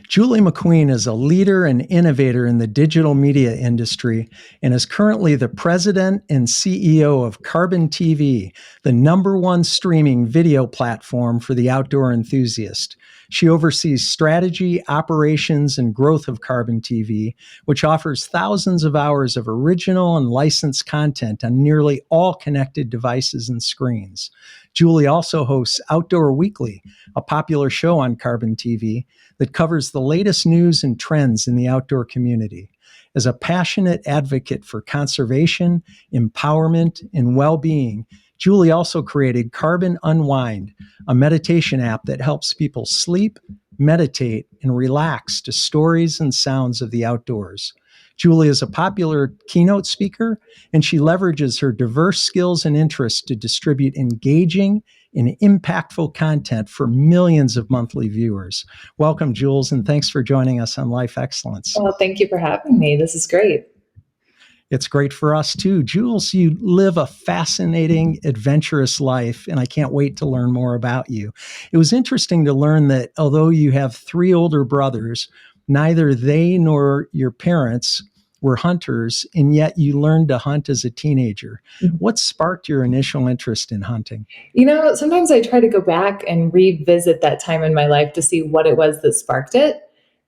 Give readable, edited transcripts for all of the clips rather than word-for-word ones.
Julie McQueen is a leader and innovator in the digital media industry and is currently the president and CEO of CarbonTV, the #1 streaming video platform for the outdoor enthusiast. She oversees strategy, operations, and growth of CarbonTV, which offers thousands of hours of original and licensed content on nearly all connected devices and screens. Julie also hosts Outdoor Weekly, a popular show on CarbonTV that covers the latest news and trends in the outdoor community. As a passionate advocate for conservation, empowerment, and well-being, Julie also created Carbon Unwind, a meditation app that helps people sleep, meditate, and relax to stories and sounds of the outdoors. Julie is a popular keynote speaker, and she leverages her diverse skills and interests to distribute engaging and impactful content for millions of monthly viewers. Welcome, Jules, and thanks for joining us on Life Excellence. Well, thank you for having me. This is great. It's great for us too. Jules, you live a fascinating, adventurous life, and I can't wait to learn more about you. It was interesting to learn that although you have 3 older brothers, neither they nor your parents were hunters, and yet you learned to hunt as a teenager. What sparked your initial interest in hunting? Sometimes I try to go back and revisit that time in my life to see what it was that sparked it.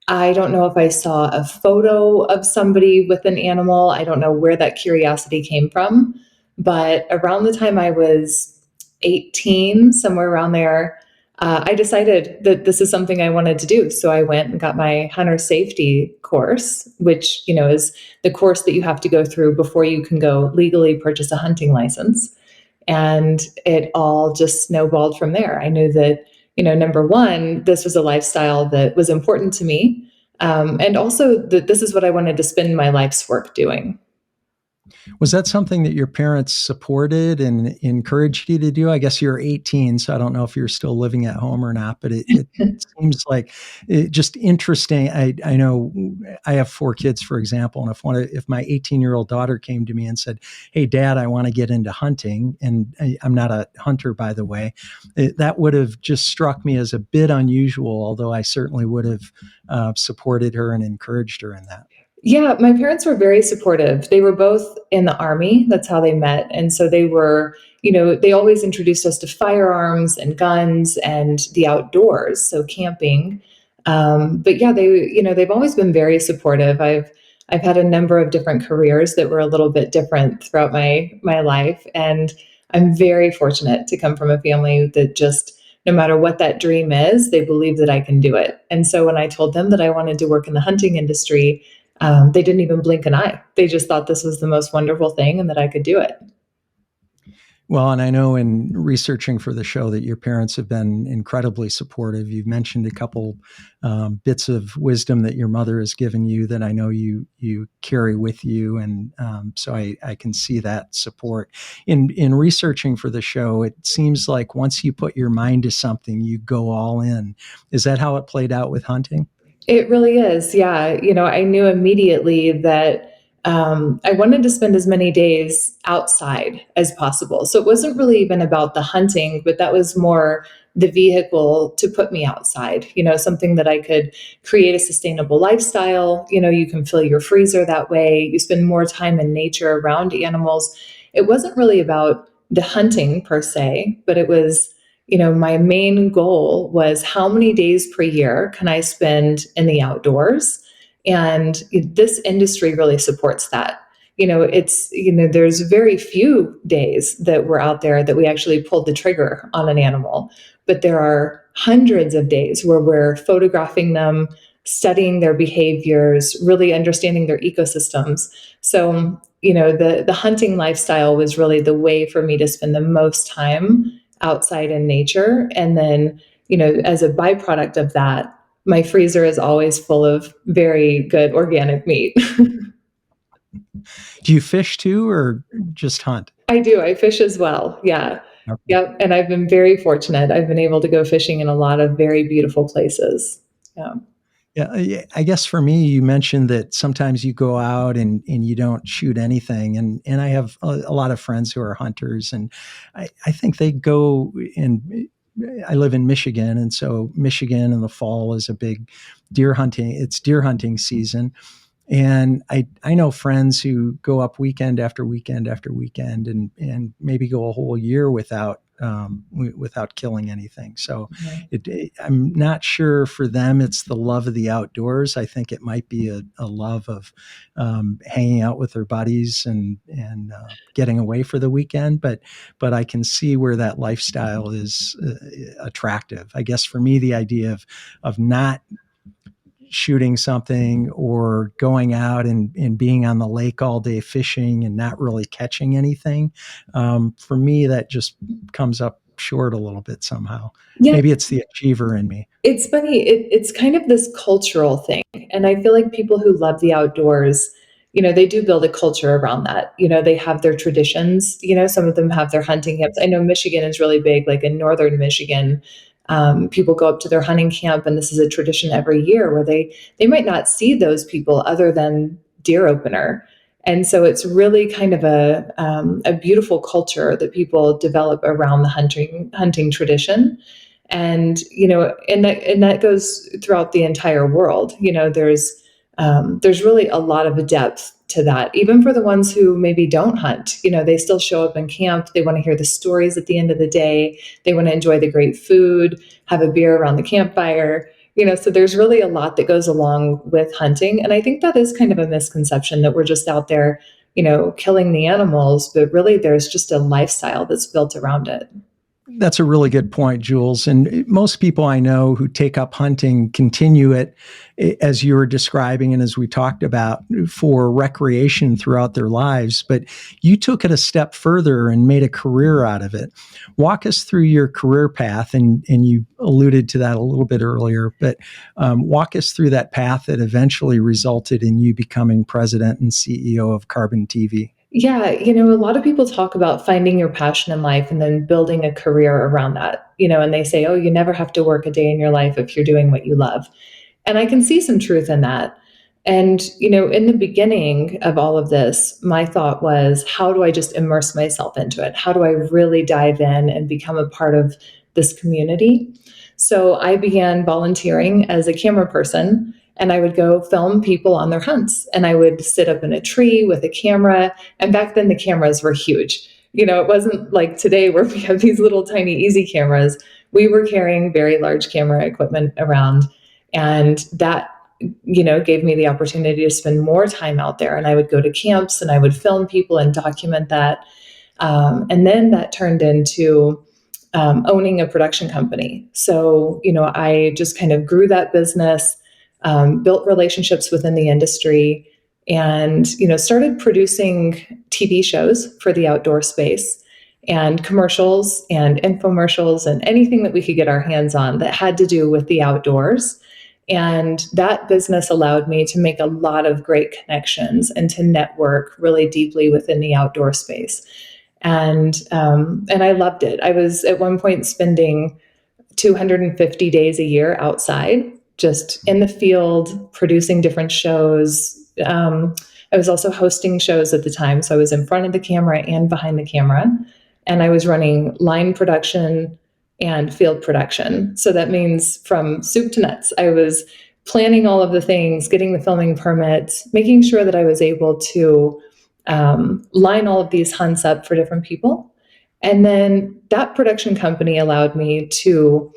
I don't know if I saw a photo of somebody with an animal. I don't know where that curiosity came from. But around the time I was 18, somewhere around there, I decided that this is something I wanted to do. So I went and got my hunter safety course, which, is the course that you have to go through before you can go legally purchase a hunting license. And it all just snowballed from there. I knew that, number one, this was a lifestyle that was important to me. And also that this is what I wanted to spend my life's work doing. Was that something that your parents supported and encouraged you to do? I guess you're 18, so I don't know if you're still living at home or not, but it seems like just interesting. I know I have 4 kids, for example, and if my 18-year-old daughter came to me and said, "Hey, Dad, I want to get into hunting," and I'm not a hunter, by the way, that would have just struck me as a bit unusual, although I certainly would have supported her and encouraged her in that. Yeah, my parents were very supportive. They were both in the Army. That's how they met. And so they were, they always introduced us to firearms and guns and the outdoors, so camping. But yeah, they've always been very supportive. I've had a number of different careers that were a little bit different throughout my life. And I'm very fortunate to come from a family that just, no matter what that dream is, they believe that I can do it. And so when I told them that I wanted to work in the hunting industry, they didn't even blink an eye. They just thought this was the most wonderful thing and that I could do it. Well, and I know in researching for the show that your parents have been incredibly supportive. You've mentioned a couple bits of wisdom that your mother has given you that I know you carry with you, and so I can see that support. In researching for the show, it seems like once you put your mind to something, you go all in. Is that how it played out with hunting? It really is. Yeah. I knew immediately that I wanted to spend as many days outside as possible. So it wasn't really even about the hunting, but that was more the vehicle to put me outside, something that I could create a sustainable lifestyle. You can fill your freezer that way. You spend more time in nature around animals. It wasn't really about the hunting per se, but it was my main goal was how many days per year can I spend in the outdoors? And this industry really supports that. There's very few days that we're out there that we actually pulled the trigger on an animal, but there are hundreds of days where we're photographing them, studying their behaviors, really understanding their ecosystems. So, the hunting lifestyle was really the way for me to spend the most time outside in nature. And then, as a byproduct of that, my freezer is always full of very good organic meat. Do you fish too, or just hunt? I do. I fish as well. Yeah. Okay. Yep. And I've been very fortunate. I've been able to go fishing in a lot of very beautiful places. Yeah. Yeah, I guess for me, you mentioned that sometimes you go out and you don't shoot anything. And I have a lot of friends who are hunters, and I think they go and I live in Michigan, and so Michigan in the fall is a big deer hunting. It's deer hunting season, and I know friends who go up weekend after weekend after weekend, and maybe go a whole year without killing anything. So I'm not sure for them it's the love of the outdoors. I think it might be a love of hanging out with their buddies and getting away for the weekend. But I can see where that lifestyle is attractive. I guess for me, the idea of not shooting something or going out and being on the lake all day fishing and not really catching anything, for me, that just comes up short a little bit somehow. Yeah. Maybe it's the achiever in me. It's funny. It's kind of this cultural thing. And I feel like people who love the outdoors, they do build a culture around that. They have their traditions. Some of them have their hunting camps. I know Michigan is really big, like in northern Michigan. People go up to their hunting camp, and this is a tradition every year where they might not see those people other than deer opener. And so it's really kind of a beautiful culture that people develop around the hunting tradition. And that goes throughout the entire world. There's really a lot of depth to that, even for the ones who maybe don't hunt. They still show up in camp. They want to hear the stories at the end of the day. They want to enjoy the great food, have a beer around the campfire. So there's really a lot that goes along with hunting. And I think that is kind of a misconception that we're just out there, killing the animals, but really there's just a lifestyle that's built around it. That's a really good point, Jules. And most people I know who take up hunting continue it, as you were describing and as we talked about, for recreation throughout their lives. But you took it a step further and made a career out of it. Walk us through your career path, and you alluded to that a little bit earlier, but walk us through that path that eventually resulted in you becoming president and CEO of CarbonTV. Yeah, a lot of people talk about finding your passion in life and then building a career around that, and they say, oh, you never have to work a day in your life if you're doing what you love. And I can see some truth in that. And, in the beginning of all of this, my thought was, how do I just immerse myself into it? How do I really dive in and become a part of this community? So I began volunteering as a camera person, and I would go film people on their hunts. And I would sit up in a tree with a camera. And back then the cameras were huge. It wasn't like today where we have these little tiny easy cameras. We were carrying very large camera equipment around. And that, gave me the opportunity to spend more time out there. And I would go to camps and I would film people and document that. And then that turned into owning a production company. So, I just kind of grew that business, built relationships within the industry, and, started producing TV shows for the outdoor space, and commercials and infomercials and anything that we could get our hands on that had to do with the outdoors. And that business allowed me to make a lot of great connections and to network really deeply within the outdoor space. And I loved it. I was at one point spending 250 days a year outside, just in the field, producing different shows. I was also hosting shows at the time. So I was in front of the camera and behind the camera. And I was running line production and field production. So that means from soup to nuts. I was planning all of the things, getting the filming permits, making sure that I was able to line all of these hunts up for different people. And then that production company allowed me to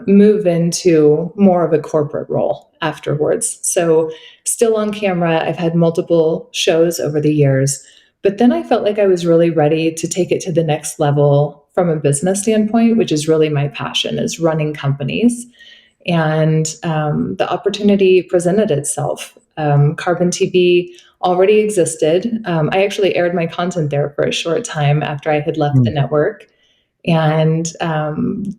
move into more of a corporate role afterwards. So still on camera, I've had multiple shows over the years, but then I felt like I was really ready to take it to the next level from a business standpoint, which is really my passion, is running companies. And the opportunity presented itself. CarbonTV already existed. I actually aired my content there for a short time after I had left the network. And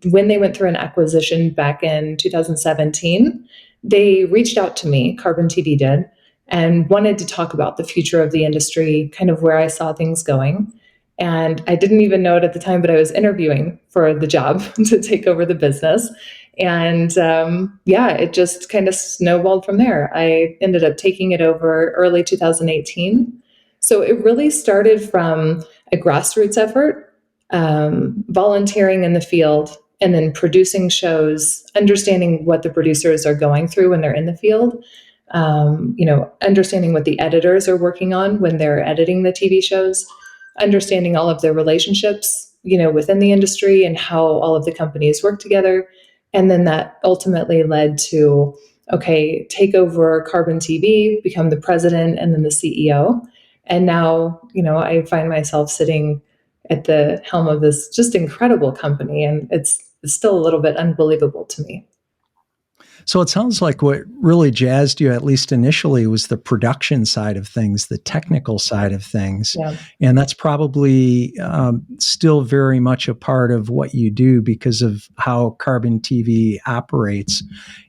when they went through an acquisition back in 2017, they reached out to me, CarbonTV did, and wanted to talk about the future of the industry, kind of where I saw things going. And I didn't even know it at the time, but I was interviewing for the job to take over the business. And it just kind of snowballed from there. I ended up taking it over early 2018. So it really started from a grassroots effort, volunteering in the field, and then producing shows, understanding what the producers are going through when they're in the field, understanding what the editors are working on when they're editing the TV shows, understanding all of their relationships, within the industry and how all of the companies work together. And then that ultimately led to, okay, take over Carbon TV, become the president and then the CEO. And now, I find myself sitting at the helm of this just incredible company. And it's still a little bit unbelievable to me. So it sounds like what really jazzed you, at least initially, was the production side of things, the technical side of things. Yeah. And that's probably still very much a part of what you do because of how Carbon TV operates.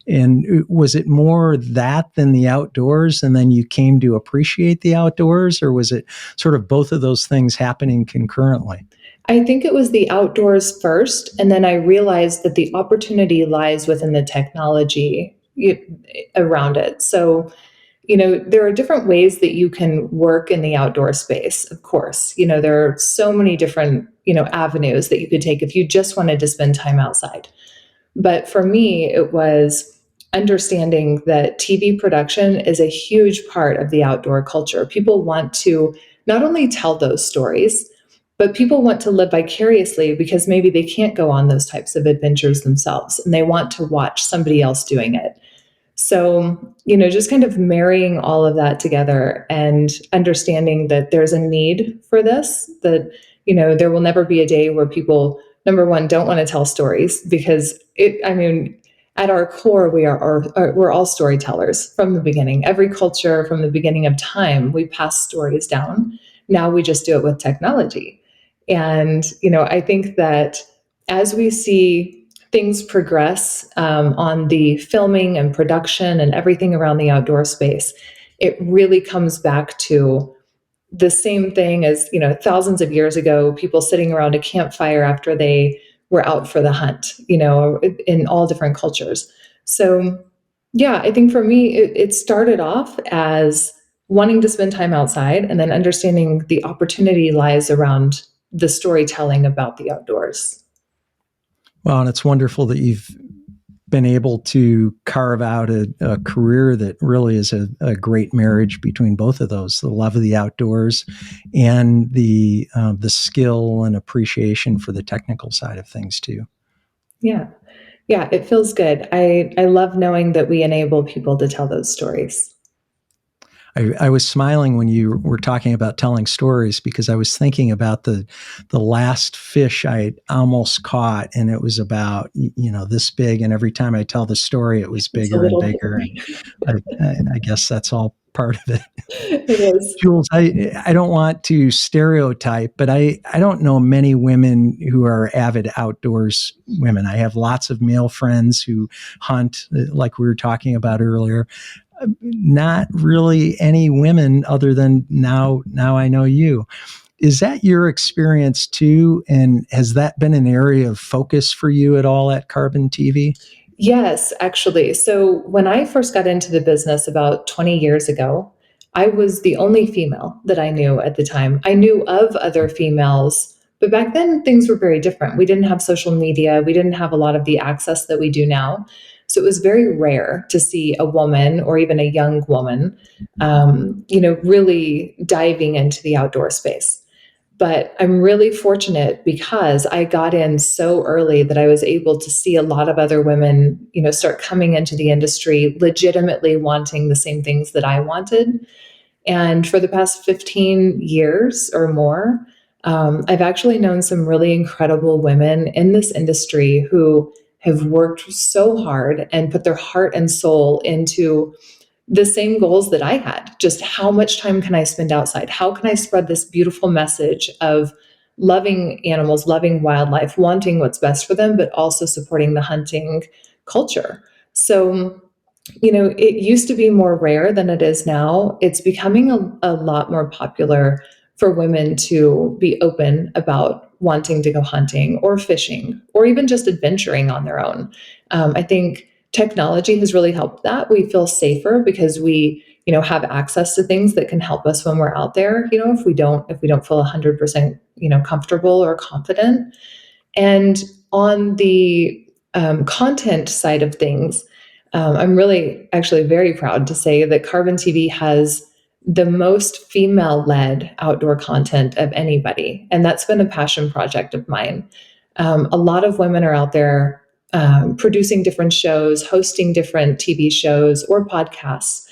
And was it more that than the outdoors, and then you came to appreciate the outdoors, or was it sort of both of those things happening concurrently? I think it was the outdoors first, and then I realized that the opportunity lies within the technology around it. So, there are different ways that you can work in the outdoor space, of course. There are so many different, avenues that you could take if you just wanted to spend time outside. But for me, it was understanding that TV production is a huge part of the outdoor culture. People want to not only tell those stories, but people want to live vicariously because maybe they can't go on those types of adventures themselves and they want to watch somebody else doing it. So, just kind of marrying all of that together and understanding that there's a need for this, that, there will never be a day where people, number one, don't want to tell stories because at our core, we're all storytellers from the beginning. Every culture from the beginning of time, we pass stories down. Now we just do it with technology. And, I think that as we see things progress on the filming and production and everything around the outdoor space, it really comes back to the same thing as, thousands of years ago, people sitting around a campfire after they were out for the hunt, in all different cultures. So, yeah, I think for me, it started off as wanting to spend time outside and then understanding the opportunity lies around the storytelling about the outdoors. Well, and it's wonderful that you've been able to carve out a career that really is a great marriage between both of those, the love of the outdoors and the skill and appreciation for the technical side of things too. Yeah. Yeah, it feels good. I love knowing that we enable people to tell those stories. I was smiling when you were talking about telling stories because I was thinking about the last fish I almost caught, and it was about this big, and every time I tell the story, it was bigger and bigger. And I guess that's all part of it. It is. Jules, I don't want to stereotype, but I don't know many women who are avid outdoors women. I have lots of male friends who hunt, like we were talking about earlier. Not really any women other than now I know you. Is that your experience too? And has that been an area of focus for you at all at Carbon TV? Yes, actually. So when I first got into the business about 20 years ago, I was the only female that I knew at the time. I knew of other females, but back then things were very different. We didn't have social media. We didn't have a lot of the access that we do now. So it was very rare to see a woman or even a young woman, really diving into the outdoor space. But I'm really fortunate because I got in so early that I was able to see a lot of other women, start coming into the industry, legitimately wanting the same things that I wanted. And for the past 15 years or more, I've actually known some really incredible women in this industry who have worked so hard and put their heart and soul into the same goals that I had. Just how much time can I spend outside? How can I spread this beautiful message of loving animals, loving wildlife, wanting what's best for them, but also supporting the hunting culture? So, it used to be more rare than it is now. It's becoming a lot more popular for women to be open about wanting to go hunting or fishing or even just adventuring on their own. I think technology has really helped that. We feel safer because we, have access to things that can help us when we're out there. If we don't feel 100%, comfortable or confident. And on the content side of things, I'm really actually very proud to say that Carbon TV has the most female led outdoor content of anybody. And that's been a passion project of mine. A lot of women are out there producing different shows, hosting different TV shows or podcasts,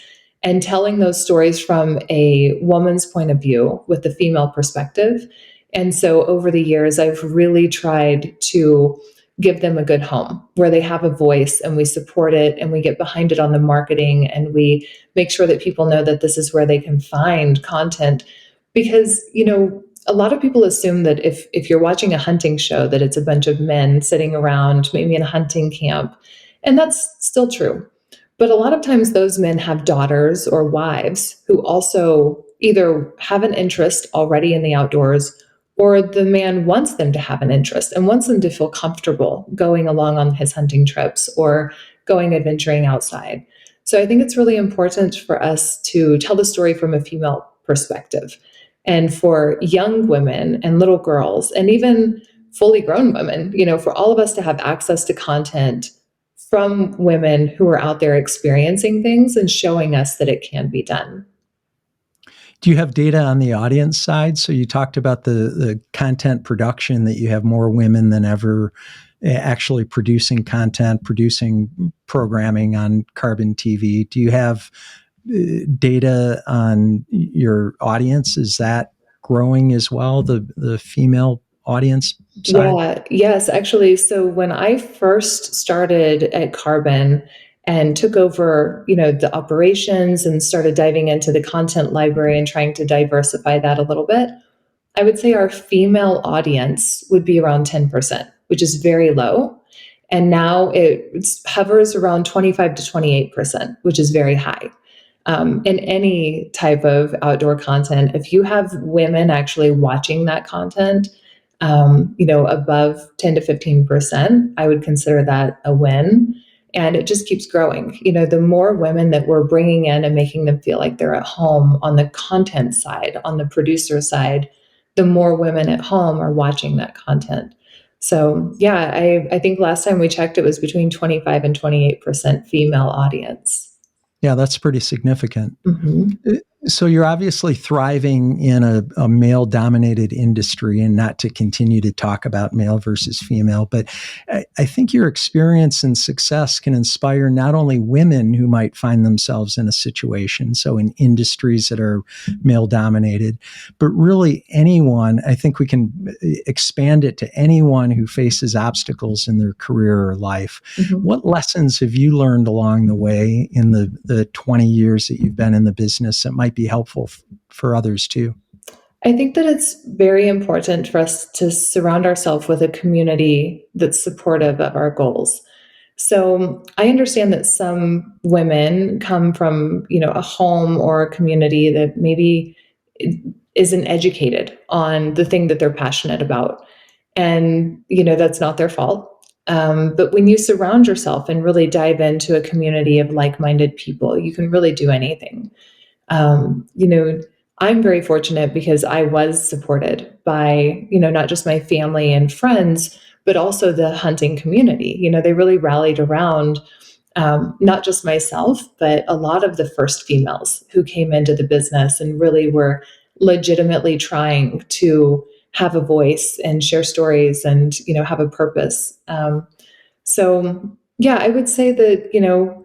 and telling those stories from a woman's point of view with the female perspective. And so over the years, I've really tried to give them a good home where they have a voice, and we support it, and we get behind it on the marketing, and we make sure that people know that this is where they can find content. Because, a lot of people assume that if you're watching a hunting show, that it's a bunch of men sitting around maybe in a hunting camp. And that's still true. But a lot of times those men have daughters or wives who also either have an interest already in the outdoors, or the man wants them to have an interest and wants them to feel comfortable going along on his hunting trips or going adventuring outside. So I think it's really important for us to tell the story from a female perspective. And for young women and little girls, and even fully grown women, for all of us to have access to content from women who are out there experiencing things and showing us that it can be done. Do you have data on the audience side? So you talked about the content production, that you have more women than ever actually producing content, producing programming on Carbon TV. Do you have data on your audience? Is that growing as well, the female audience side? Yeah, yes, actually. So when I first started at Carbon and took over, the operations and started diving into the content library and trying to diversify that a little bit, I would say our female audience would be around 10%, which is very low. And now it hovers around 25 to 28%, which is very high. In any type of outdoor content, if you have women actually watching that content, above 10 to 15%, I would consider that a win. And it just keeps growing. The more women that we're bringing in and making them feel like they're at home on the content side, on the producer side, the more women at home are watching that content. So yeah, I think last time we checked, it was between 25 and 28% female audience. Yeah, that's pretty significant. Mm-hmm. So you're obviously thriving in a male-dominated industry, and not to continue to talk about male versus female, but I think your experience and success can inspire not only women who might find themselves in a situation, so in industries that are male-dominated, but really anyone. I think we can expand it to anyone who faces obstacles in their career or life. Mm-hmm. What lessons have you learned along the way in the 20 years that you've been in the business that might be helpful for others too? I think that it's very important for us to surround ourselves with a community that's supportive of our goals. So I understand that some women come from, a home or a community that maybe isn't educated on the thing that they're passionate about. And, that's not their fault. But when you surround yourself and really dive into a community of like-minded people, you can really do anything. Um, you know, I'm very fortunate because I was supported by, not just my family and friends, but also the hunting community. They really rallied around not just myself, but a lot of the first females who came into the business and really were legitimately trying to have a voice and share stories and, have a purpose. So, yeah, I would say that,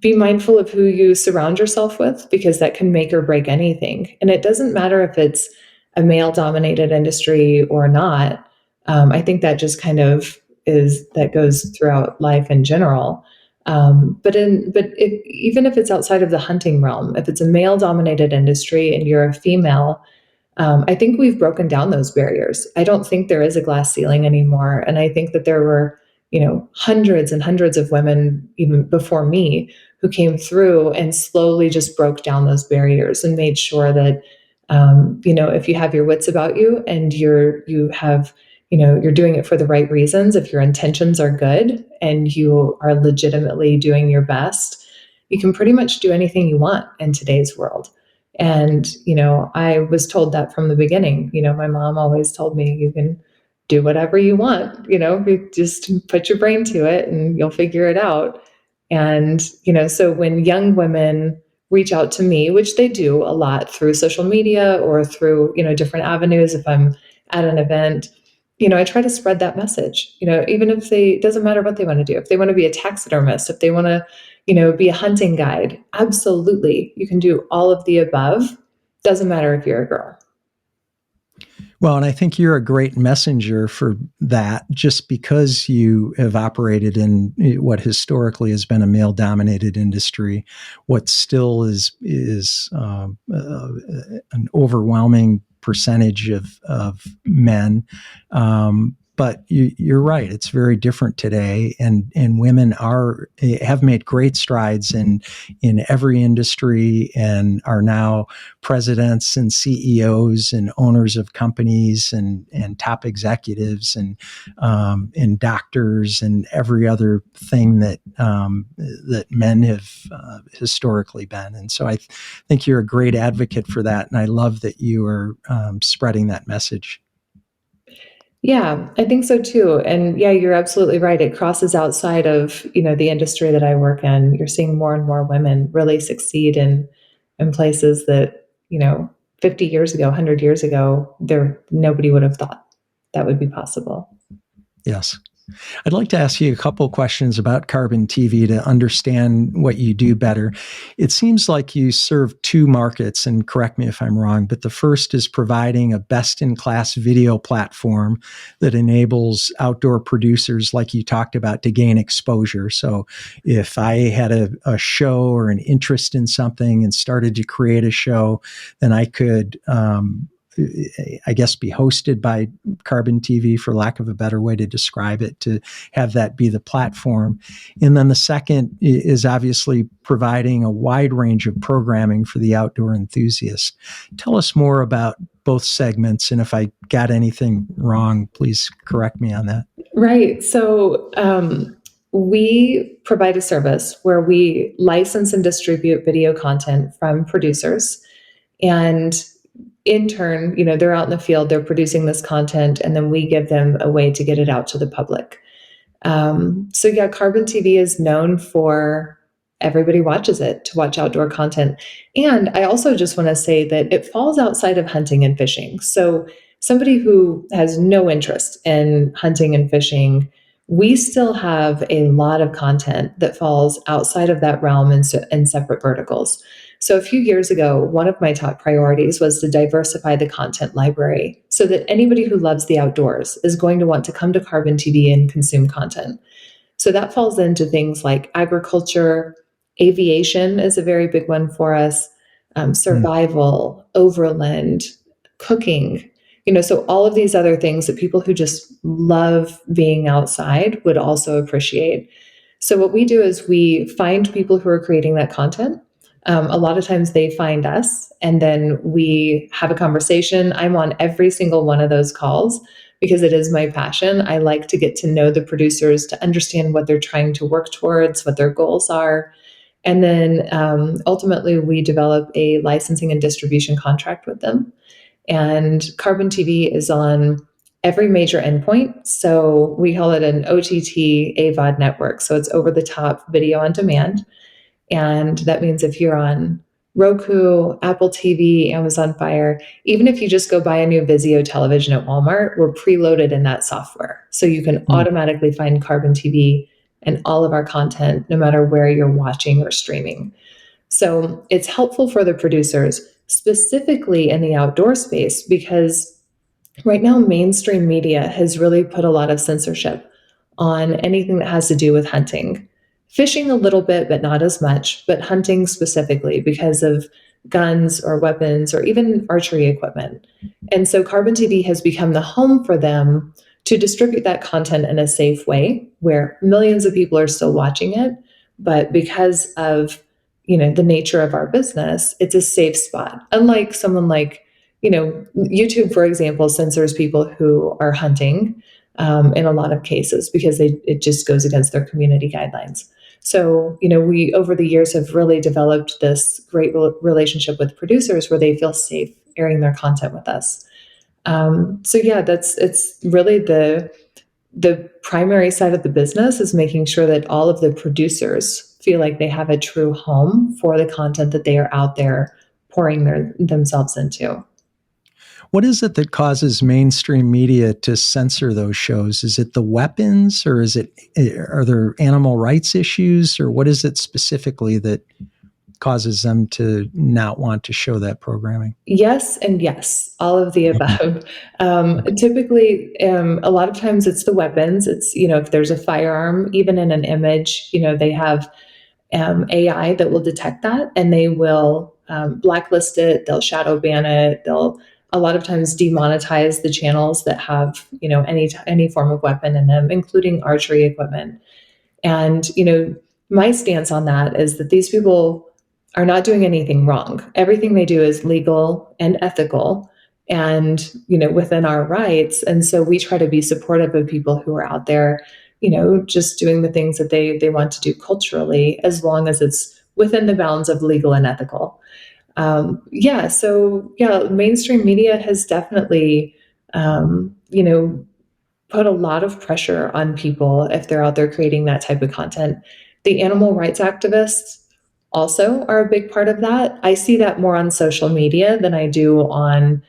be mindful of who you surround yourself with, because that can make or break anything. And it doesn't matter if it's a male dominated industry or not. I think that just kind of that goes throughout life in general. Even if it's outside of the hunting realm, if it's a male dominated industry and you're a female, I think we've broken down those barriers. I don't think there is a glass ceiling anymore. And I think that there were, hundreds and hundreds of women even before me who came through and slowly just broke down those barriers and made sure that, if you have your wits about you and you're doing it for the right reasons, if your intentions are good and you are legitimately doing your best, you can pretty much do anything you want in today's world. And, I was told that from the beginning. My mom always told me, you can do whatever you want, you just put your brain to it and you'll figure it out. And, so when young women reach out to me, which they do a lot through social media or through, different avenues, if I'm at an event, I try to spread that message, even if it doesn't matter what they want to do. If they want to be a taxidermist, if they want to, be a hunting guide, absolutely. You can do all of the above. Doesn't matter if you're a girl. Well, and I think you're a great messenger for that, just because you have operated in what historically has been a male-dominated industry. What still is an overwhelming percentage of men. But you're right; it's very different today, and women have made great strides in every industry, and are now presidents and CEOs and owners of companies, and top executives, and doctors, and every other thing that men have historically been. And so I think you're a great advocate for that, and I love that you are spreading that message. Yeah, I think so too. And yeah, you're absolutely right. It crosses outside of, the industry that I work in. You're seeing more and more women really succeed in places that, 50 years ago, 100 years ago, nobody would have thought that would be possible. Yes. I'd like to ask you a couple of questions about CarbonTV to understand what you do better. It seems like you serve two markets, and correct me if I'm wrong, but the first is providing a best-in-class video platform that enables outdoor producers, like you talked about, to gain exposure. So if I had a show or an interest in something and started to create a show, then I could I guess, be hosted by CarbonTV, for lack of a better way to describe it, to have that be the platform. And then the second is obviously providing a wide range of programming for the outdoor enthusiast. Tell us more about both segments, and if I got anything wrong, please correct me on that. Right. So we provide a service where we license and distribute video content from producers. And in turn, they're out in the field, they're producing this content, and then we give them a way to get it out to the public. So yeah, CarbonTV is known for everybody watches it to watch outdoor content. And I also just want to say that it falls outside of hunting and fishing. So somebody who has no interest in hunting and fishing, we still have a lot of content that falls outside of that realm in separate verticals. So a few years ago, one of my top priorities was to diversify the content library so that anybody who loves the outdoors is going to want to come to CarbonTV and consume content. So that falls into things like agriculture, aviation is a very big one for us, survival, overland, cooking. So all of these other things that people who just love being outside would also appreciate. So what we do is we find people who are creating that content. A lot of times they find us, and then we have a conversation. I'm on every single one of those calls because it is my passion. I like to get to know the producers, to understand what they're trying to work towards, what their goals are. And then ultimately we develop a licensing and distribution contract with them. And CarbonTV is on every major endpoint. So we call it an OTT AVOD network. So it's over the top video on demand. And that means if you're on Roku, Apple TV, Amazon Fire, even if you just go buy a new Vizio television at Walmart, we're preloaded in that software. So you can automatically find CarbonTV and all of our content, no matter where you're watching or streaming. So it's helpful for the producers, specifically in the outdoor space, because right now mainstream media has really put a lot of censorship on anything that has to do with hunting. Fishing a little bit, but not as much, but hunting specifically because of guns or weapons or even archery equipment. And so CarbonTV has become the home for them to distribute that content in a safe way where millions of people are still watching it. But because of, the nature of our business, it's a safe spot. Unlike someone like, YouTube, for example, censors people who are hunting in a lot of cases because it just goes against their community guidelines. So, we over the years have really developed this great relationship with producers where they feel safe airing their content with us. So yeah, it's really the primary side of the business is making sure that all of the producers feel like they have a true home for the content that they are out there pouring themselves into. What is it that causes mainstream media to censor those shows? Is it the weapons, or are there animal rights issues, or what is it specifically that causes them to not want to show that programming? Yes, and yes, all of the above. Okay. Typically, a lot of times it's the weapons. It's, if there's a firearm, even in an image, they have AI that will detect that and they will blacklist it, they'll shadow ban it, they'll a lot of times demonetize the channels that have, any form of weapon in them, including archery equipment. And, my stance on that is that these people are not doing anything wrong. Everything they do is legal and ethical and, within our rights. And so we try to be supportive of people who are out there, just doing the things that they want to do culturally, as long as it's within the bounds of legal and ethical. Yeah. So yeah, mainstream media has definitely, put a lot of pressure on people if they're out there creating that type of content. The animal rights activists also are a big part of that. I see that more on social media than I do on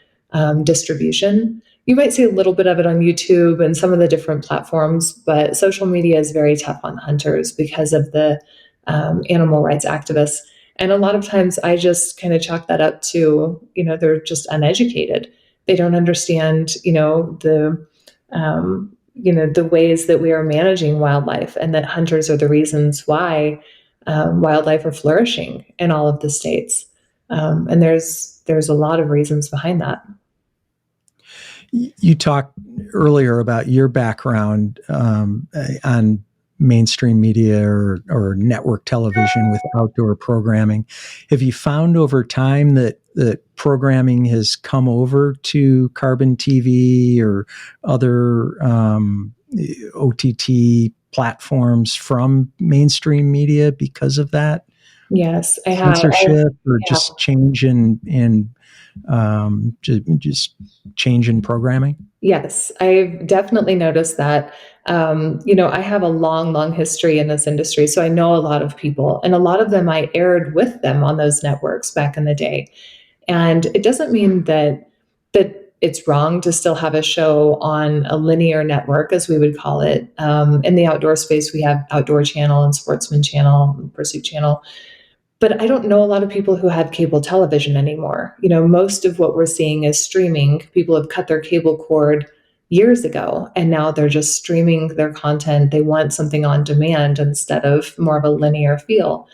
distribution. You might see a little bit of it on YouTube and some of the different platforms, but social media is very tough on hunters because of the animal rights activists. And a lot of times I just kind of chalk that up to, they're just uneducated. They don't understand, the ways that we are managing wildlife, and that hunters are the reasons why wildlife are flourishing in all of the states. And there's a lot of reasons behind that. You talked earlier about your background on mainstream media or network television with outdoor programming. Have you found over time that programming has come over to Carbon TV or other OTT platforms from mainstream media because of that Yes, I have. censorship or Yeah. just change in just change in programming? Yes, I've definitely noticed that. I have a long, long history in this industry, so I know a lot of people, and a lot of them I aired with them on those networks back in the day. And it doesn't mean that it's wrong to still have a show on a linear network, as we would call it. In the outdoor space, we have Outdoor Channel and Sportsman Channel, and Pursuit Channel. But I don't know a lot of people who have cable television anymore. Most of what we're seeing is streaming. People have cut their cable cord years ago, and now they're just streaming their content. They want something on demand instead of more of a linear feel.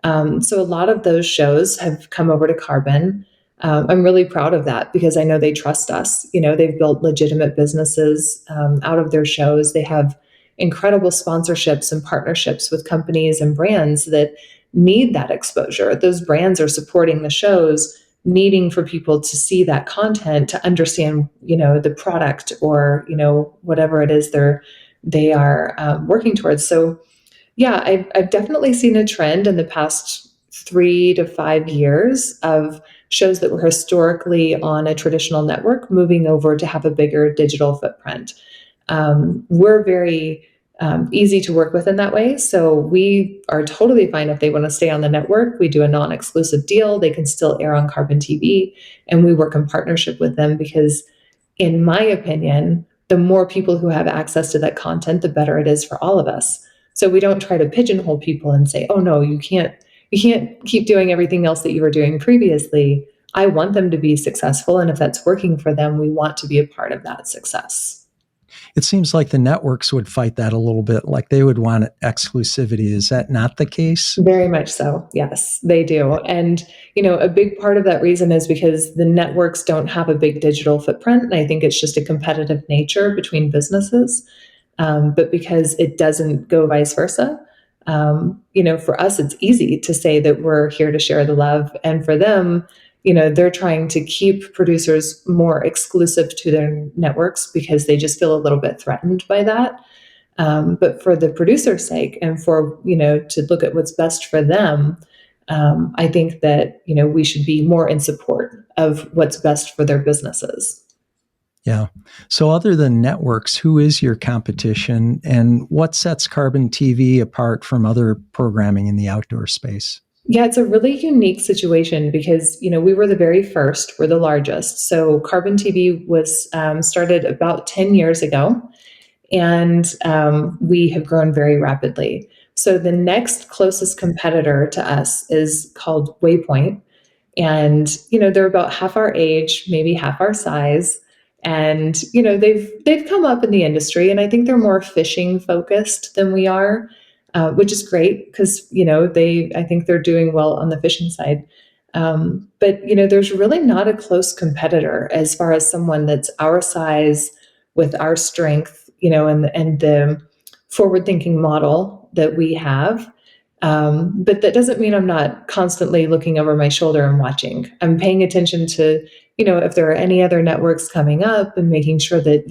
So a lot of those shows have come over to Carbon. I'm really proud of that because I know they trust us. They've built legitimate businesses out of their shows. They have incredible sponsorships and partnerships with companies and brands that need that exposure. Those brands are supporting the shows, needing for people to see that content to understand, the product or whatever it is they are working towards. So yeah, I've definitely seen a trend in the past 3 to 5 years of shows that were historically on a traditional network moving over to have a bigger digital footprint. We're very easy to work with in that way. So we are totally fine if they want to stay on the network. We do a non exclusive deal. They can still air on Carbon TV, and we work in partnership with them because, in my opinion, the more people who have access to that content, the better it is for all of us. So we don't try to pigeonhole people and say, "Oh no, you can't keep doing everything else that you were doing previously." I want them to be successful, and if that's working for them, we want to be a part of that success. It seems like the networks would fight that a little bit, like they would want exclusivity. Is that not the case? Very much so. Yes, they do. And, a big part of that reason is because the networks don't have a big digital footprint. And I think it's just a competitive nature between businesses. But because it doesn't go vice versa, for us, it's easy to say that we're here to share the love. And for them, they're trying to keep producers more exclusive to their networks because they just feel a little bit threatened by that. But for the producer's sake and for, to look at what's best for them, I think that, we should be more in support of what's best for their businesses. Yeah. So other than networks, who is your competition and what sets Carbon TV apart from other programming in the outdoor space? Yeah, it's a really unique situation because, we were the very first, we're the largest. So Carbon TV was started about 10 years ago, and we have grown very rapidly. So the next closest competitor to us is called Waypoint. And they're about half our age, maybe half our size. And they've come up in the industry, and I think they're more fishing focused than we are, which is great because they I think they're doing well on the fishing side. But there's really not a close competitor as far as someone that's our size with our strength, and the forward thinking model that we have. But that doesn't mean I'm not constantly looking over my shoulder and watching. I'm paying attention to, if there are any other networks coming up and making sure that,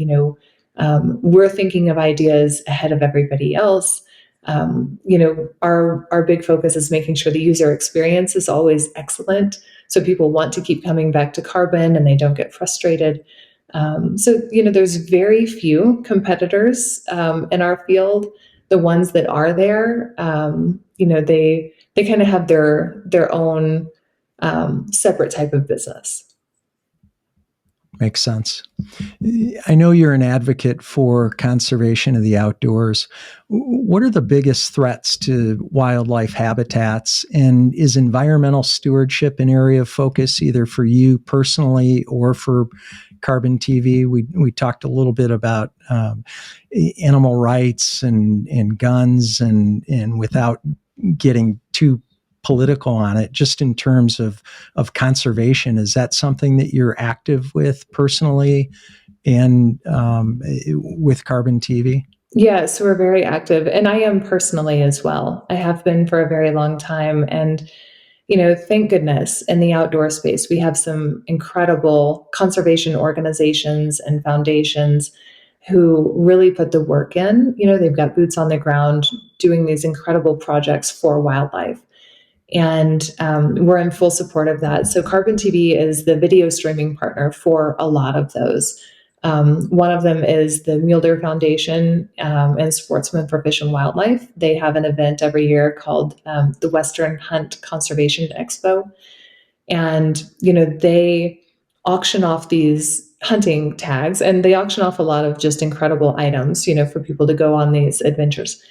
we're thinking of ideas ahead of everybody else. Our big focus is making sure the user experience is always excellent. So people want to keep coming back to Carbon and they don't get frustrated. There's very few competitors in our field. The ones that are there, they kind of have their own separate type of business. Makes sense. I know you're an advocate for conservation of the outdoors. What are the biggest threats to wildlife habitats? And is environmental stewardship an area of focus either for you personally or for Carbon TV? We talked a little bit about animal rights and guns and without getting too political on it, just in terms of conservation. Is that something that you're active with personally and with Carbon TV? Yeah, so we're very active, and I am personally as well. I have been for a very long time, and thank goodness in the outdoor space we have some incredible conservation organizations and foundations who really put the work in. They've got boots on the ground doing these incredible projects for wildlife. And we're in full support of that. So Carbon TV is the video streaming partner for a lot of those. One of them is the Mule Deer Foundation and Sportsmen for Fish and Wildlife. They have an event every year called the Western Hunt Conservation Expo. And, they auction off these hunting tags, and they auction off a lot of just incredible items, for people to go on these adventures.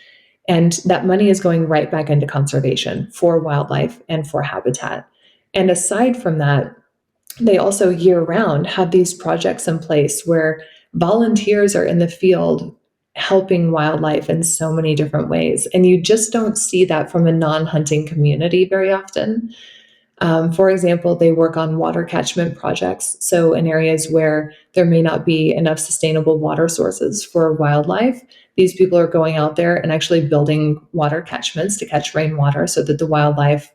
And that money is going right back into conservation for wildlife and for habitat. And aside from that, they also year round have these projects in place where volunteers are in the field helping wildlife in so many different ways. And you just don't see that from a non-hunting community very often. For example, they work on water catchment projects. So in areas where there may not be enough sustainable water sources for wildlife, these people are going out there and actually building water catchments to catch rainwater so that the wildlife,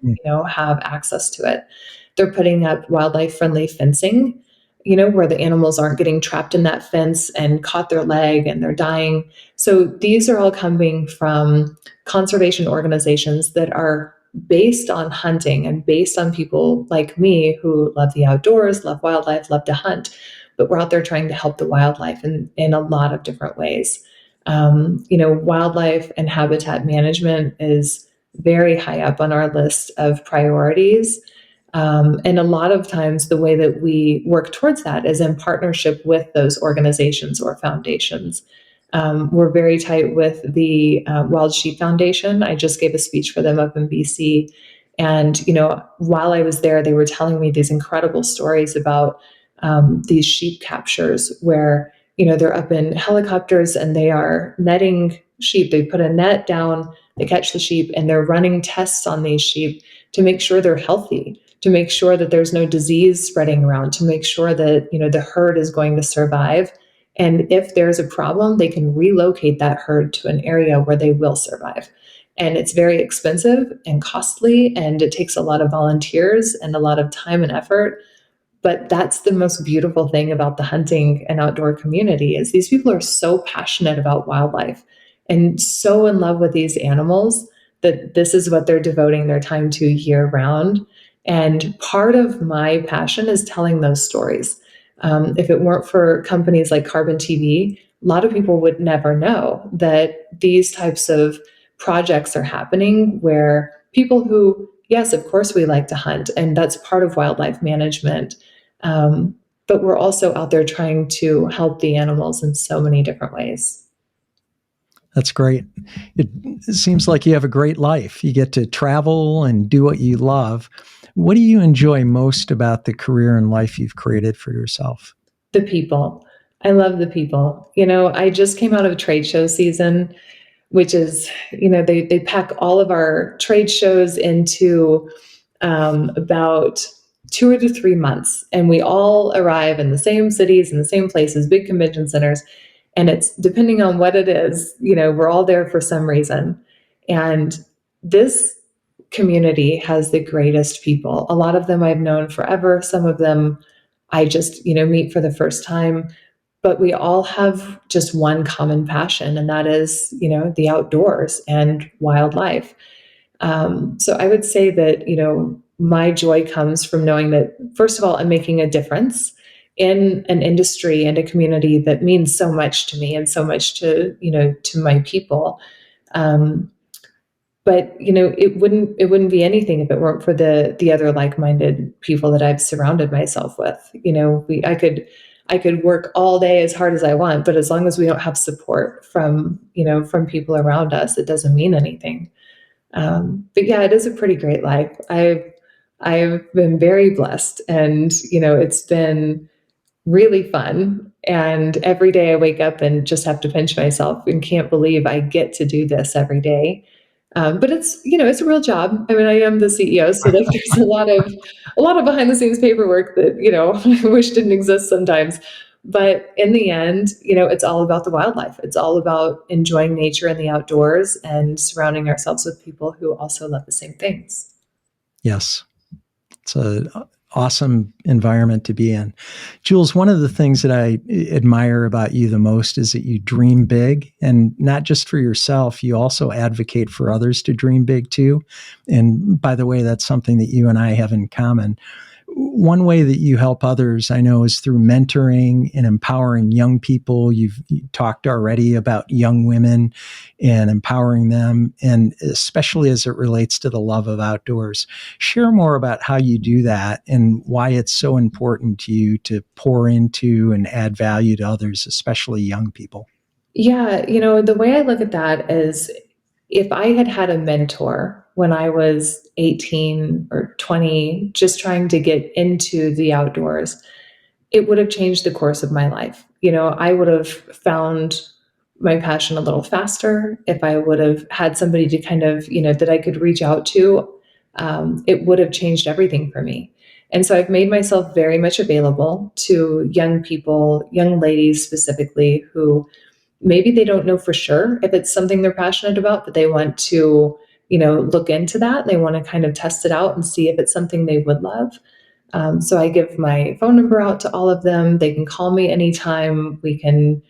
have access to it. They're putting up wildlife friendly fencing, where the animals aren't getting trapped in that fence and caught their leg and they're dying. So these are all coming from conservation organizations that are based on hunting and based on people like me who love the outdoors, love wildlife, love to hunt, but we're out there trying to help the wildlife in a lot of different ways. Wildlife and habitat management is very high up on our list of priorities. And a lot of times the way that we work towards that is in partnership with those organizations or foundations. We're very tight with the Wild Sheep Foundation. I just gave a speech for them up in BC. And, while I was there, they were telling me these incredible stories about these sheep captures where, they're up in helicopters and they are netting sheep. They put a net down, they catch the sheep, and they're running tests on these sheep to make sure they're healthy, to make sure that there's no disease spreading around, to make sure that, the herd is going to survive. And if there's a problem, they can relocate that herd to an area where they will survive. And it's very expensive and costly, and it takes a lot of volunteers and a lot of time and effort. But that's the most beautiful thing about the hunting and outdoor community is these people are so passionate about wildlife and so in love with these animals that this is what they're devoting their time to year round. And part of my passion is telling those stories. If it weren't for companies like CarbonTV, a lot of people would never know that these types of projects are happening where people who, yes, of course, we like to hunt, and that's part of wildlife management. But we're also out there trying to help the animals in so many different ways. That's great. It seems like you have a great life. You get to travel and do what you love. What do you enjoy most about the career and life you've created for yourself? The people. I love the people. I just came out of trade show season, which is, they pack all of our trade shows into about 2 to 3 months, and we all arrive in the same cities and the same places, big convention centers. And it's depending on what it is, we're all there for some reason. And this community has the greatest people. A lot of them I've known forever. Some of them I just, meet for the first time. But we all have just one common passion, and that is, the outdoors and wildlife. So I would say that, my joy comes from knowing that, first of all, I'm making a difference in an industry and a community that means so much to me and so much to, to my people. Um, but it wouldn't be anything if it weren't for the other like-minded people that I've surrounded myself with. I could work all day as hard as I want, but as long as we don't have support from people around us, it doesn't mean anything. But yeah, it is a pretty great life. I've been very blessed, and it's been really fun. And every day I wake up and just have to pinch myself and can't believe I get to do this every day. But it's a real job. I mean, I am the CEO, so like there's a lot of behind the scenes paperwork that I wish didn't exist sometimes. But in the end, it's all about the wildlife. It's all about enjoying nature and the outdoors and surrounding ourselves with people who also love the same things. Yes. It's an awesome environment to be in. Jules, one of the things that I admire about you the most is that you dream big, and not just for yourself, you also advocate for others to dream big too. And by the way, that's something that you and I have in common. One way that you help others, I know, is through mentoring and empowering young people. You talked already about young women and empowering them, and especially as it relates to the love of outdoors. Share more about how you do that and why it's so important to you to pour into and add value to others, especially young people. Yeah, the way I look at that is, if I had had a mentor when I was 18 or 20, just trying to get into the outdoors, it would have changed the course of my life. I would have found my passion a little faster if I would have had somebody to kind of, that I could reach out to. It would have changed everything for me. And so I've made myself very much available to young people, young ladies specifically, who maybe they don't know for sure if it's something they're passionate about, but they want to, look into that. They want to kind of test it out and see if it's something they would love. So I give my phone number out to all of them. They can call me anytime. We can,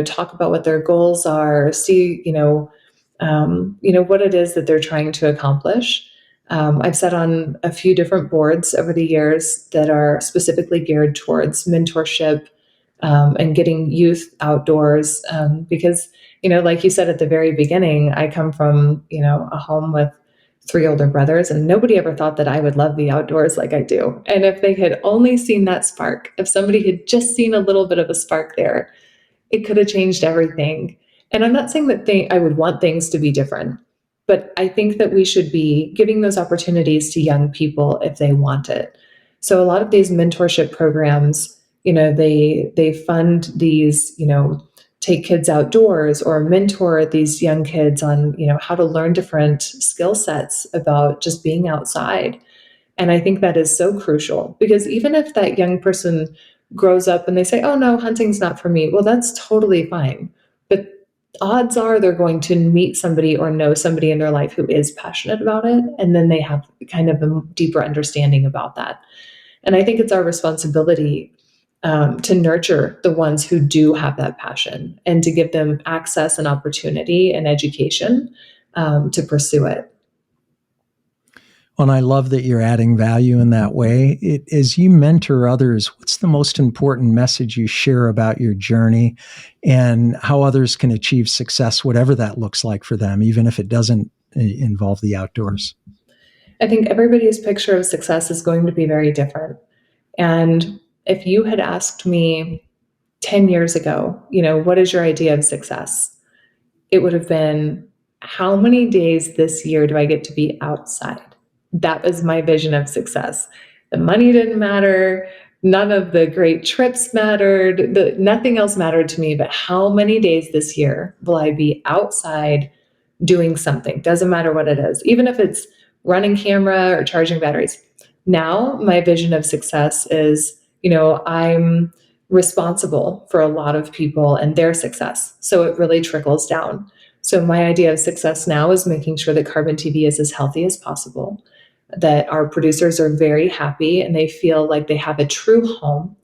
talk about what their goals are, see, what it is that they're trying to accomplish. I've sat on a few different boards over the years that are specifically geared towards mentorship, and getting youth outdoors. Because, like you said at the very beginning, I come from, a home with three older brothers, and nobody ever thought that I would love the outdoors like I do. And if they had only seen that spark, if somebody had just seen a little bit of a spark there, it could have changed everything. And I'm not saying that I would want things to be different, but I think that we should be giving those opportunities to young people if they want it. So a lot of these mentorship programs, they fund these, take kids outdoors or mentor these young kids on, how to learn different skill sets about just being outside. And I think that is so crucial, because even if that young person grows up and they say, oh no, hunting's not for me, well, that's totally fine. But odds are they're going to meet somebody or know somebody in their life who is passionate about it. And then they have kind of a deeper understanding about that. And I think it's our responsibility, to nurture the ones who do have that passion and to give them access and opportunity and education, to pursue it. Well, and I love that you're adding value in that way. As you mentor others, what's the most important message you share about your journey and how others can achieve success, whatever that looks like for them, even if it doesn't involve the outdoors? I think everybody's picture of success is going to be very different. And if you had asked me 10 years ago, what is your idea of success? It would have been, how many days this year do I get to be outside? That was my vision of success. The money didn't matter. None of the great trips mattered. Nothing else mattered to me, but how many days this year will I be outside doing something? Doesn't matter what it is, even if it's running camera or charging batteries. Now, my vision of success is, I'm responsible for a lot of people and their success. So it really trickles down. So my idea of success now is making sure that CarbonTV is as healthy as possible, that our producers are very happy and they feel like they have a true home.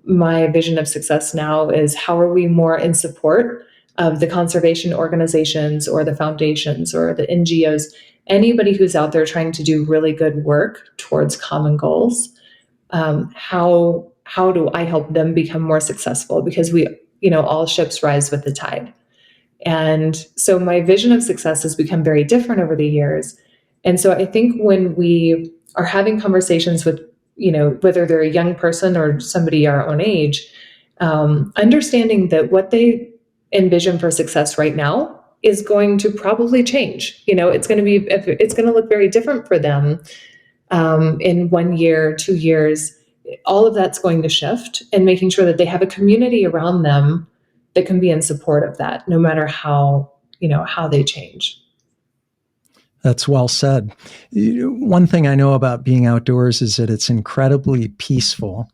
My vision of success now is, how are we more in support of the conservation organizations or the foundations or the NGOs, anybody who's out there trying to do really good work towards common goals. How do I help them become more successful? Because all ships rise with the tide. And so my vision of success has become very different over the years. And so I think when we are having conversations with, whether they're a young person or somebody our own age, understanding that what they envision for success right now is going to probably change. It's going to look very different for them in 1 year, 2 years. All of that's going to shift, and making sure that they have a community around them that can be in support of that, no matter how they change. That's well said. One thing I know about being outdoors is that it's incredibly peaceful.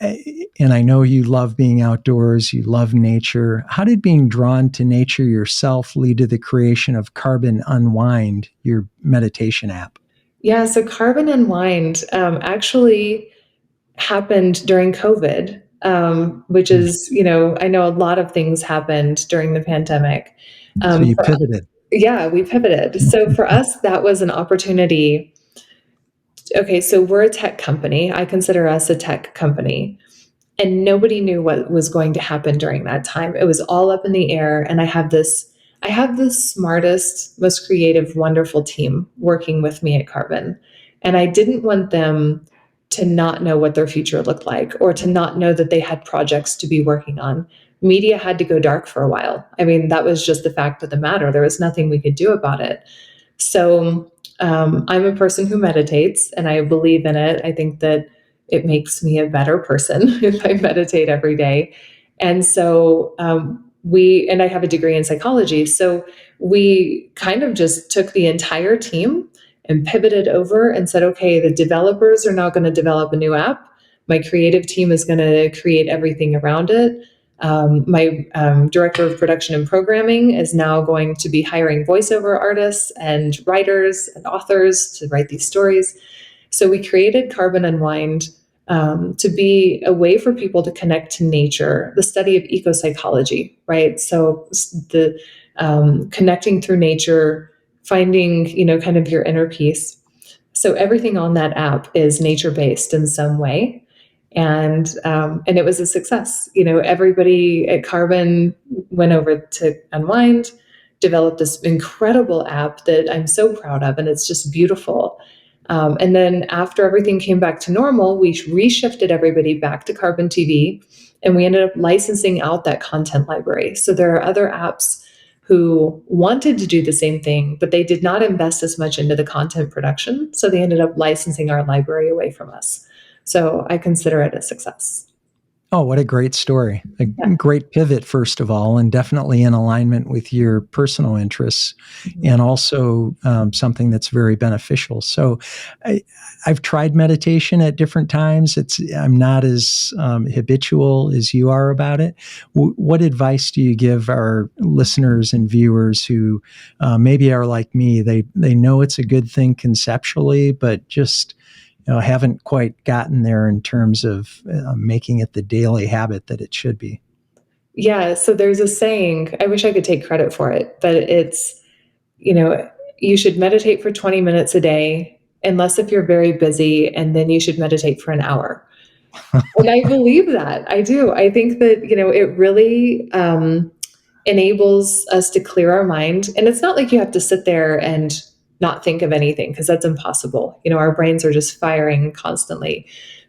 And I know you love being outdoors, you love nature. How did being drawn to nature yourself lead to the creation of Carbon Unwind, your meditation app? Yeah, so Carbon Unwind actually happened during COVID, which is, I know a lot of things happened during the pandemic. So you pivoted. Yeah, we pivoted. So for us, that was an opportunity. Okay, so we're a tech company. I consider us a tech company. And nobody knew what was going to happen during that time. It was all up in the air. And I have the smartest, most creative, wonderful team working with me at Carbon. And I didn't want them to not know what their future looked like, or to not know that they had projects to be working on. Media had to go dark for a while. I mean, that was just the fact of the matter. There was nothing we could do about it. So I'm a person who meditates, and I believe in it. I think that it makes me a better person if I meditate every day. And so and I have a degree in psychology. So we kind of just took the entire team and pivoted over and said, okay, the developers are now going to develop a new app. My creative team is going to create everything around it. My director of production and programming is now going to be hiring voiceover artists and writers and authors to write these stories. So we created Carbon Unwind to be a way for people to connect to nature, the study of ecopsychology, right? So the connecting through nature, finding, kind of your inner peace. So everything on that app is nature-based in some way. And it was a success. Everybody at Carbon went over to Unwind, developed this incredible app that I'm so proud of, and it's just beautiful. And then after everything came back to normal, we reshifted everybody back to CarbonTV, and we ended up licensing out that content library. So there are other apps who wanted to do the same thing, but they did not invest as much into the content production. So they ended up licensing our library away from us. So I consider it a success. Oh, what a great story. Great pivot, first of all, and definitely in alignment with your personal interests, and also something that's very beneficial. So I've tried meditation at different times. I'm not as habitual as you are about it. What advice do you give our listeners and viewers who maybe are like me? They know it's a good thing conceptually, but just haven't quite gotten there in terms of making it the daily habit that it should be? Yeah. So there's a saying, I wish I could take credit for it, but it's, you should meditate for 20 minutes a day, unless if you're very busy, and then you should meditate for an hour. And I believe that. I do. I think that, it really enables us to clear our mind. And it's not like you have to sit there and not think of anything, because that's impossible. Our brains are just firing constantly.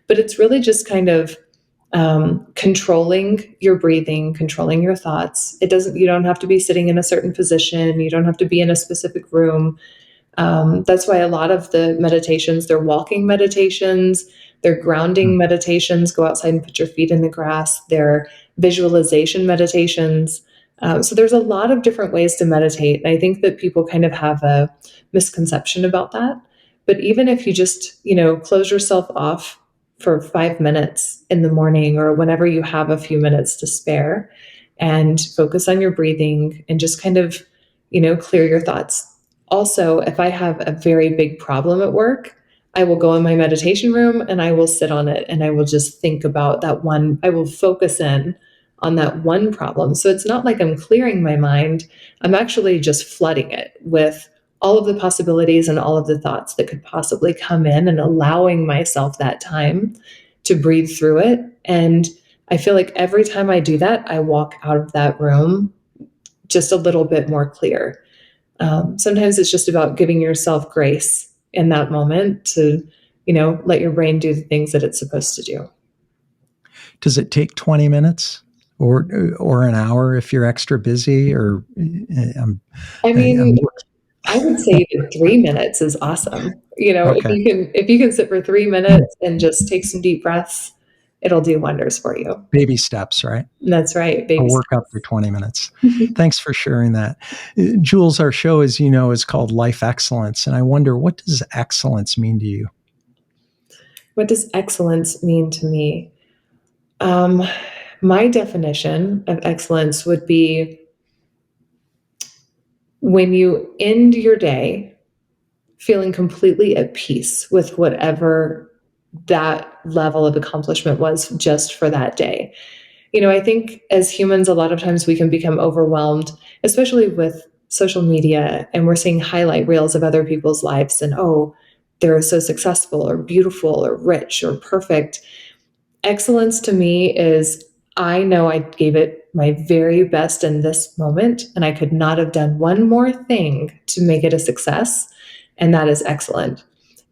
But it's really just kind of controlling your breathing, controlling your thoughts. You don't have to be sitting in a certain position. You don't have to be in a specific room. That's why a lot of the meditations, they're walking meditations, they're grounding meditations, go outside and put your feet in the grass, they're visualization meditations. So there's a lot of different ways to meditate. And I think that people kind of have a misconception about that. But even if you just, close yourself off for 5 minutes in the morning, or whenever you have a few minutes to spare, and focus on your breathing and just kind of, clear your thoughts. Also, if I have a very big problem at work, I will go in my meditation room and I will sit on it, and I will just think about that one. I will focus in on that one problem. So it's not like I'm clearing my mind. I'm actually just flooding it with all of the possibilities and all of the thoughts that could possibly come in, and allowing myself that time to breathe through it. And I feel like every time I do that, I walk out of that room just a little bit more clear. Sometimes it's just about giving yourself grace in that moment to, let your brain do the things that it's supposed to do. Does it take 20 minutes or an hour if you're extra busy? Or I would say that 3 minutes is awesome. Okay. If you can sit for 3 minutes and just take some deep breaths, it'll do wonders for you. Baby steps, right? That's right. I'll work up for 20 minutes. Thanks for sharing that. Jules, our show, as you know, is called Life Excellence. And I wonder, what does excellence mean to you? What does excellence mean to me? My definition of excellence would be when you end your day feeling completely at peace with whatever that level of accomplishment was just for that day. I think as humans, a lot of times we can become overwhelmed, especially with social media, and we're seeing highlight reels of other people's lives, and, oh, they're so successful or beautiful or rich or perfect. Excellence to me is, I know I gave it my very best in this moment, and I could not have done one more thing to make it a success. And that is excellent.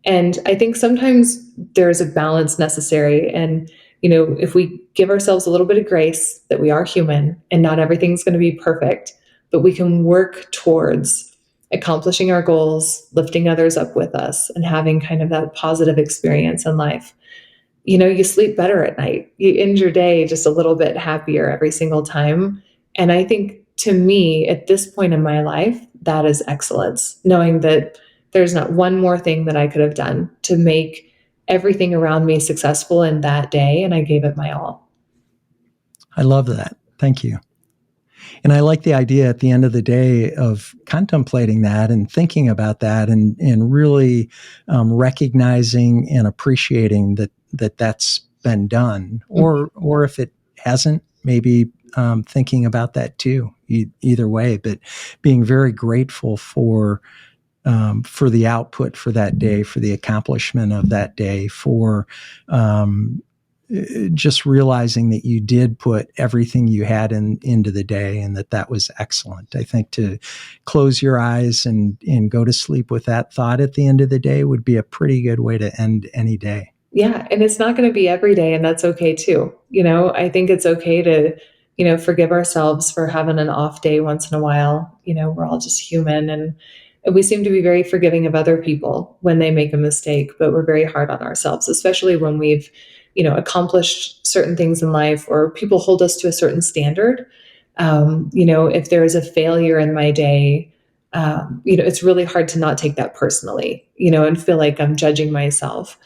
And I think sometimes there's a balance necessary. And, if we give ourselves a little bit of grace, that we are human and not everything's going to be perfect, but we can work towards accomplishing our goals, lifting others up with us, and having kind of that positive experience in life. You sleep better at night. You end your day just a little bit happier every single time. And I think, to me, at this point in my life, that is excellence, knowing that there's not one more thing that I could have done to make everything around me successful in that day, and I gave it my all. I love that. Thank you. And I like the idea at the end of the day of contemplating that and thinking about that, and really recognizing and appreciating that's been done, or if it hasn't, maybe thinking about that too. Either way, but being very grateful for the output for that day, for the accomplishment of that day, for just realizing that you did put everything you had into the day, and that was excellent. I think to close your eyes and go to sleep with that thought at the end of the day would be a pretty good way to end any day. Yeah. And it's not going to be every day, and that's okay too. I think it's okay to, forgive ourselves for having an off day once in a while. We're all just human, and we seem to be very forgiving of other people when they make a mistake, but we're very hard on ourselves, especially when we've, accomplished certain things in life, or people hold us to a certain standard. If there is a failure in my day, it's really hard to not take that personally, and feel like I'm judging myself.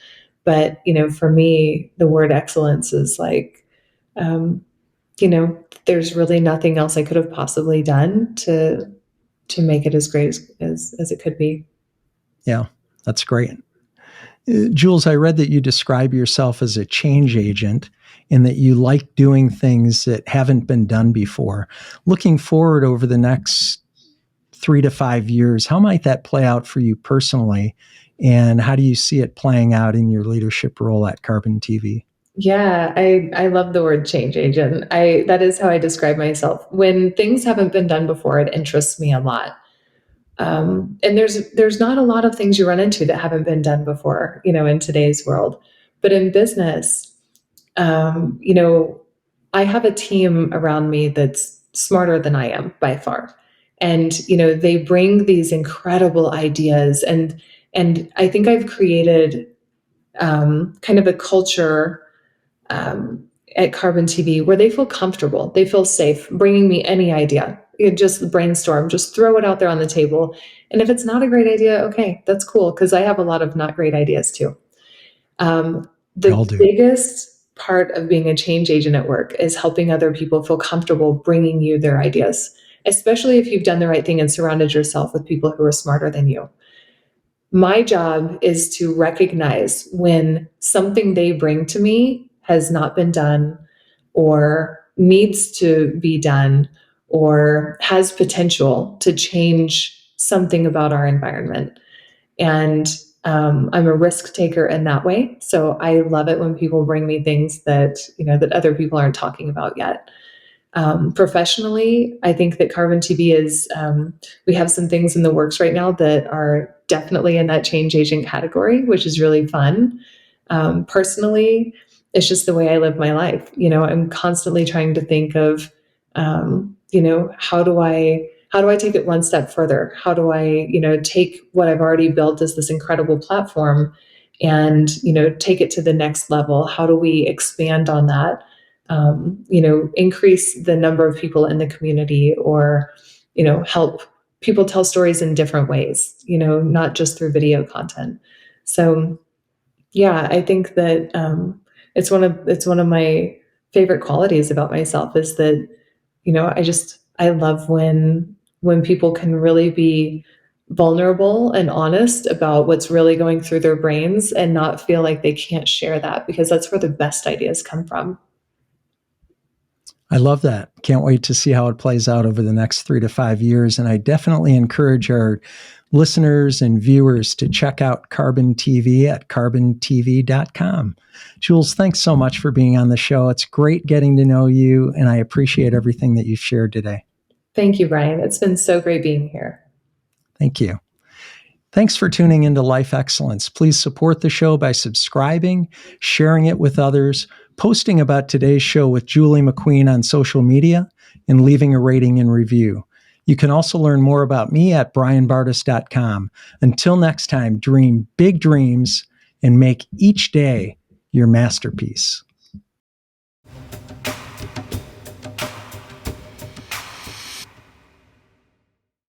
But, for me, the word excellence is like, there's really nothing else I could have possibly done to make it as great as it could be. Yeah, that's great. Jules, I read that you describe yourself as a change agent, and that you like doing things that haven't been done before. Looking forward over the next 3 to 5 years, how might that play out for you personally? And how do you see it playing out in your leadership role at Carbon TV? Yeah, I love the word change agent. That is how I describe myself. When things haven't been done before, it interests me a lot. And there's not a lot of things you run into that haven't been done before, in today's world. But in business, you know, I have a team around me that's smarter than I am by far. And, they bring these incredible ideas, and I think I've created kind of a culture at Carbon TV where they feel comfortable, they feel safe bringing me any idea. Just brainstorm, just throw it out there on the table. And if it's not a great idea, okay, that's cool, because I have a lot of not great ideas too. We all The do. biggest part of being a change agent at work is helping other people feel comfortable bringing you their ideas, especially if you've done the right thing and surrounded yourself with people who are smarter than you. My job is to recognize when something they bring to me has not been done, or needs to be done, or has potential to change something about our environment. And I'm a risk taker in that way. So I love it when people bring me things that, that other people aren't talking about yet. Professionally, I think that Carbon TV we have some things in the works right now that are definitely in that change agent category, which is really fun. Personally, it's just the way I live my life. I'm constantly trying to think of, how do I take it one step further? How do I, take what I've already built as this incredible platform and, take it to the next level? How do we expand on that? Increase the number of people in the community, or, help people tell stories in different ways, not just through video content. So, yeah, I think that it's one of my favorite qualities about myself is that, I love when people can really be vulnerable and honest about what's really going through their brains and not feel like they can't share that, because that's where the best ideas come from. I love that. Can't wait to see how it plays out over the next 3 to 5 years. And I definitely encourage our listeners and viewers to check out Carbon TV at carbontv.com. Jules, thanks so much for being on the show. It's great getting to know you, and I appreciate everything that you've shared today. Thank you, Brian. It's been so great being here. Thank you. Thanks for tuning into Life Excellence. Please support the show by subscribing, sharing it with others, posting about today's show with Julie McQueen on social media, and leaving a rating and review. You can also learn more about me at brianbartes.com. Until next time, dream big dreams and make each day your masterpiece.